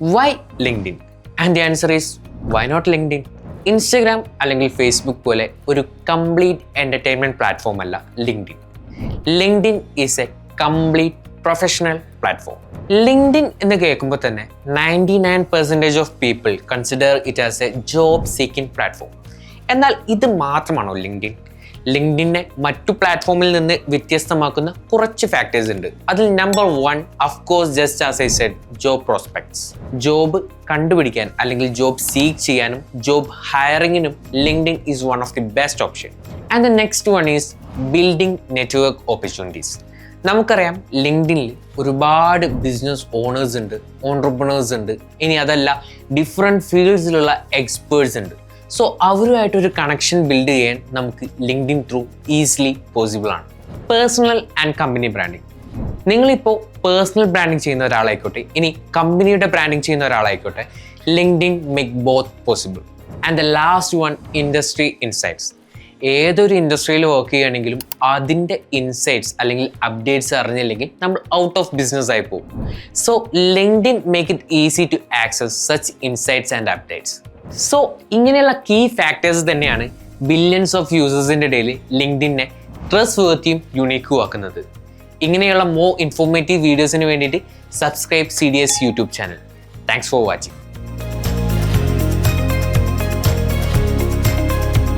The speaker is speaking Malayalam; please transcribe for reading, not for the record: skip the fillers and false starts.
Why LinkedIn? And the answer is, why not LinkedIn? Instagram അല്ലെങ്കിൽ ഫേസ്ബുക്ക് പോലെ ഒരു കംപ്ലീറ്റ് എൻ്റർടൈൻമെൻറ്റ് പ്ലാറ്റ്ഫോം അല്ല LinkedIn. LinkedIn is A complete professional platform. LinkedIn എന്ന് കേൾക്കുമ്പോൾ തന്നെ 99% of people consider it as A job seeking platform. എന്നാൽ ഇത് മാത്രമാണോ ലിങ്ക്ഡിൻ? ലിങ്ക്ഡിനെ മറ്റു പ്ലാറ്റ്ഫോമിൽ നിന്ന് വ്യത്യസ്തമാക്കുന്ന കുറച്ച് ഫാക്ടേഴ്സ് ഉണ്ട്. അതിൽ number 1, of course, just as I said, job prospects. Job കണ്ടുപിടിക്കാൻ അല്ലെങ്കിൽ ജോബ് സീക്ക് ചെയ്യാനും ജോബ് ഹയറിങ്ങിനും LinkedIn is one of the best option. And the next one is building network opportunities. നമുക്കറിയാം ലിങ്ക്ഡിനിൽ ഒരുപാട് ബിസിനസ് ഓണേഴ്സ് ഉണ്ട്, ഓൺട്രപ്രണേഴ്സ് ഉണ്ട്, ഇനി അതല്ല ഡിഫറെൻറ്റ് ഫീൽഡ്സിലുള്ള എക്സ്പേർട്സ് ഉണ്ട്. സോ അവരുമായിട്ടൊരു കണക്ഷൻ ബിൽഡ് ചെയ്യാൻ നമുക്ക് ലിങ്ക്ഡിൻ ത്രൂ ഈസിലി പോസിബിൾ ആണ്. Personal and company branding. നിങ്ങളിപ്പോൾ പേഴ്സണൽ ബ്രാൻഡിങ് ചെയ്യുന്ന ഒരാളായിക്കോട്ടെ, ഇനി കമ്പനിയുടെ ബ്രാൻഡിങ് ചെയ്യുന്ന ഒരാളായിക്കോട്ടെ, LinkedIn make both possible. And the last one, industry insights. ഏതൊരു ഇൻഡസ്ട്രിയിൽ വർക്ക് ചെയ്യുകയാണെങ്കിലും അതിൻ്റെ ഇൻസൈറ്റ്സ് അല്ലെങ്കിൽ അപ്ഡേറ്റ്സ് അറിഞ്ഞില്ലെങ്കിൽ നമ്മൾ ഔട്ട് ഓഫ് ബിസിനസ് ആയി പോകും. So LinkedIn make it easy to access such insights and updates. So ഇങ്ങനെയുള്ള കീ ഫാക്ടേഴ്സ് തന്നെയാണ് ബില്യൺസ് ഓഫ് യൂസേഴ്സിൻ്റെ ഇടയിൽ ലിങ്ക്ഡിനെ ട്രസ്റ്റ് വർത്തിയും യുണീക്കും ആക്കുന്നത്. ഇങ്ങനെയുള്ള മോർ ഇൻഫോർമേറ്റീവ് വീഡിയോസിന് വേണ്ടിയിട്ട് subscribe CDS YouTube channel. Thanks for watching.